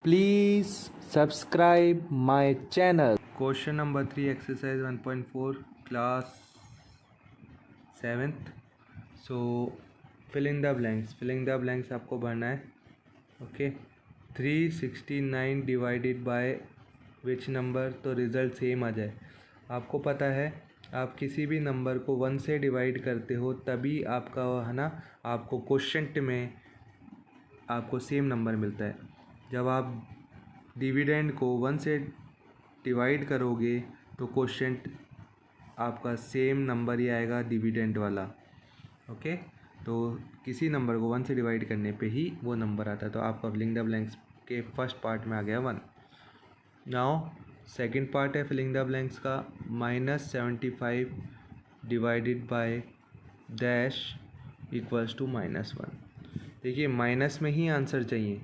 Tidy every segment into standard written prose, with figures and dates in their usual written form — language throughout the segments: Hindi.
Please subscribe my channel. Question number 3, exercise 1.4, class 7th. So fill in the blanks आपको भरना है. Okay 369 divided by which number, तो रिज़ल्ट सेम आ जाए. आपको पता है आप किसी भी नंबर को 1 से डिवाइड करते हो तभी आपका है ना, आपको क्वोशंट में आपको सेम नंबर मिलता है. जब आप डिविडेंड को 1 से डिवाइड करोगे तो क्वोशंट आपका सेम नंबर ही आएगा डिविडेंड वाला. ओके तो किसी नंबर को 1 से डिवाइड करने पे ही वो नंबर आता है. तो आपका फिलिंग द ब्लैंक्स के फर्स्ट पार्ट में आ गया 1. नाउ सेकंड पार्ट है फिलिंग द ब्लैंक्स का. -75 divided by dash equals to -1. देखिए माइनस में ही आंसर चाहिए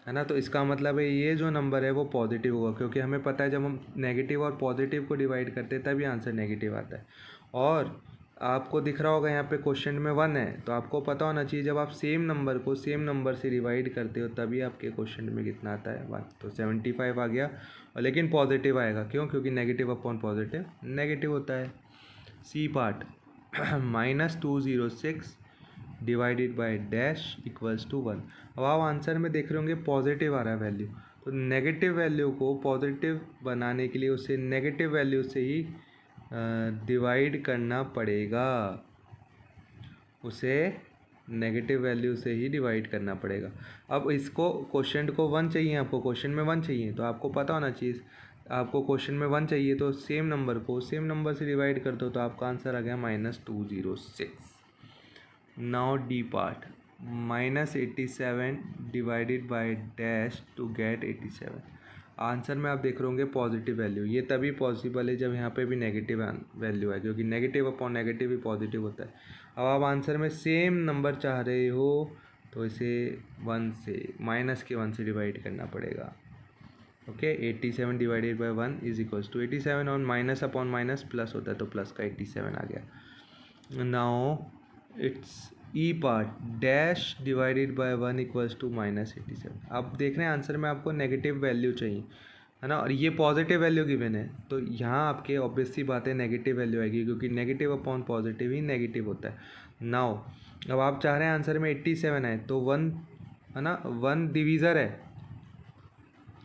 है ना, तो इसका मतलब है ये जो नंबर है वो पॉजिटिव होगा, क्योंकि हमें पता है जब हम नेगेटिव और पॉजिटिव को डिवाइड करते हैं तभी आंसर नेगेटिव आता है. और आपको दिख रहा होगा यहाँ पे क्वेश्चन में 1 है, तो आपको पता होना चाहिए जब आप सेम नंबर को सेम नंबर से डिवाइड करते हो तभी आपके क्वेश्चन में कितना आता है 1. तो 75 आ गया, और लेकिन पॉजिटिव आएगा. क्यों? क्योंकि नेगेटिव अपॉन पॉजिटिव नेगेटिव होता है. C part -206 divided by dash equals to 1. अब आप आंसर में देख रहे होंगे पॉजिटिव आ रहा है वैल्यू, तो नेगेटिव वैल्यू को पॉजिटिव बनाने के लिए उसे नेगेटिव वैल्यू से ही डिवाइड करना पड़ेगा. उसे नेगेटिव वैल्यू से ही डिवाइड करना पड़ेगा. अब इसको क्वेश्चन को 1 चाहिए, आपको क्वेश्चन में 1 चाहिए, तो आपको पता होना चाहिए आपको क्वेश्चन में 1 चाहिए, तो सेम नंबर को सेम नंबर से डिवाइड कर दो, तो आपका आंसर आ गया -206. Now D part -87 divided by dash to get 87. Answer में आप देख रहे होंगे पॉजिटिव वैल्यू. ये तभी पॉसिबल है जब यहाँ पे भी नेगेटिव वैल्यू है, क्योंकि नेगेटिव अपॉन नेगेटिव भी पॉजिटिव होता है. अब आप आंसर में सेम नंबर चाह रहे हो तो इसे 1 से -1 से डिवाइड करना पड़ेगा. Okay 87 divided by 1 is equals to 87, और माइनस अपॉन माइनस प्लस होता है, तो प्लस का 87 आ गया. Now it's E part dash divided by 1 equals to -87. अब देख रहे हैं आंसर में आपको नेगेटिव वैल्यू चाहिए है ना, और ये पॉजिटिव वैल्यू गिवन है, तो यहाँ आपके ऑब्वियस सी बात है नेगेटिव वैल्यू आएगी, क्योंकि नेगेटिव अपॉन पॉजिटिव ही नेगेटिव होता है. नाउ अब आप चाह रहे हैं आंसर में 87 है, तो 1 है ना, 1 डिवीज़र है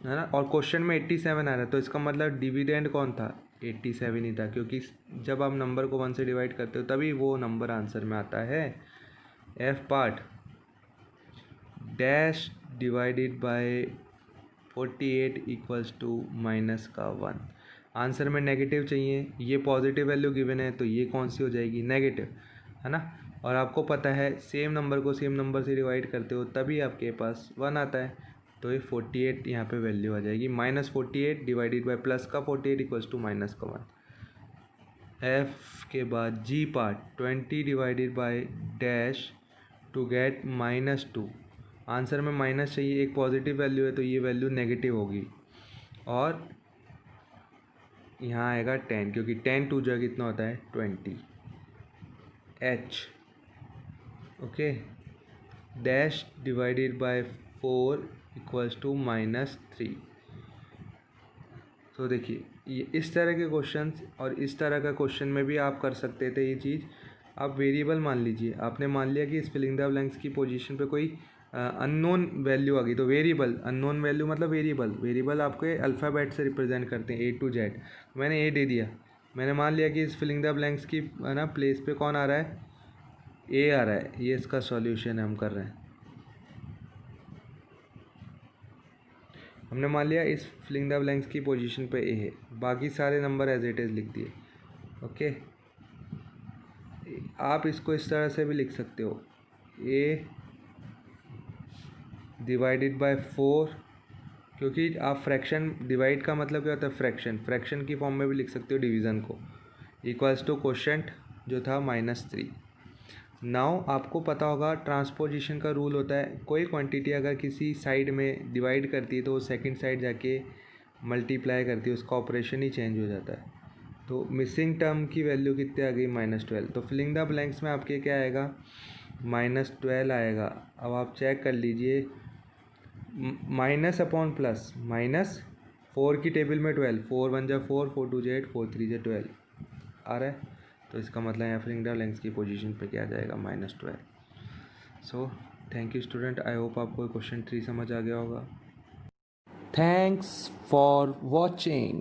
ना, और क्वेश्चन में 87 आ रहा है, तो इसका मतलब डिविडेंड कौन था? 87 ही था, क्योंकि जब आप नंबर को 1 से डिवाइड करते हो तभी वो नंबर आंसर में आता है. F part dash divided by 48 equals to -1. Answer में नेगेटिव चाहिए, ये पॉजिटिव वैल्यू गिवन है, तो ये कौन सी हो जाएगी? नेगेटिव है ना. और आपको पता है सेम नंबर को सेम नंबर से डिवाइड करते हो तभी आपके पास 1 आता है, तो ये 48 यहाँ पे वैल्यू आ जाएगी. -48 डिवाइडेड बाय प्लस का 48 इक्वल्स टू -1. एफ के बाद G part 20 divided by dash to get -2. Answer में माइनस चाहिए, एक पॉजिटिव वैल्यू है तो ये वैल्यू नेगेटिव होगी, और यहाँ आएगा 10, क्योंकि 10 टू जो कितना होता है 20. H okay dash divided by 4 equals to -3. तो देखिए ये इस तरह के क्वेश्चंस और इस तरह का क्वेश्चन में भी आप कर सकते थे ये चीज़. आप वेरिएबल मान लीजिए, आपने मान लिया कि इस फिलिंग द ब्लैंक्स की पोजीशन पे कोई अननोन वैल्यू आ गई, तो वेरिएबल अननोन वैल्यू मतलब वेरिएबल आपके अल्फ़ाबेट से रिप्रेजेंट करते हैं A to Z. मैंने A दे दिया, मैंने मान लिया कि इस फिलिंग द ब्लैंक्स की है ना प्लेस पे कौन आ रहा है? A आ रहा है. ये इसका सॉल्यूशन हम कर रहे हैं. हमने मान लिया इस फिलिंग द ब्लैंक्स की पोजीशन पे A है, बाकी सारे नंबर एज इट इज़ लिख दिए. ओके आप इसको इस तरह से भी लिख सकते हो, A डिवाइडेड बाय 4, क्योंकि आप फ्रैक्शन, डिवाइड का मतलब क्या होता है? फ्रैक्शन की फॉर्म में भी लिख सकते हो डिवीज़न को, इक्वल्स टू क्वोशंट जो था -3. नाउ आपको पता होगा ट्रांसपोजिशन का रूल होता है, कोई क्वांटिटी अगर किसी साइड में डिवाइड करती है तो वो सेकंड साइड जाके मल्टीप्लाई करती है, उसका ऑपरेशन ही चेंज हो जाता है. तो मिसिंग टर्म की वैल्यू कितनी आ गई? -12. तो फिलिंग द ब्लैंक्स में आपके क्या आएगा? -12 आएगा. अब आप चेक कर लीजिए माइनस अपॉन प्लस, माइनस 4 की टेबल में 12, 4 1 जा 4, 4 2 जा 8, 4 3 जा 12 आ रहा है। तो इसका मतलब यहाँ फिंगर लेंथ की पोजीशन पे क्या आ जाएगा, -12। So thank you student, I hope आपको क्वेश्चन 3 समझ आ गया होगा। Thanks for watching.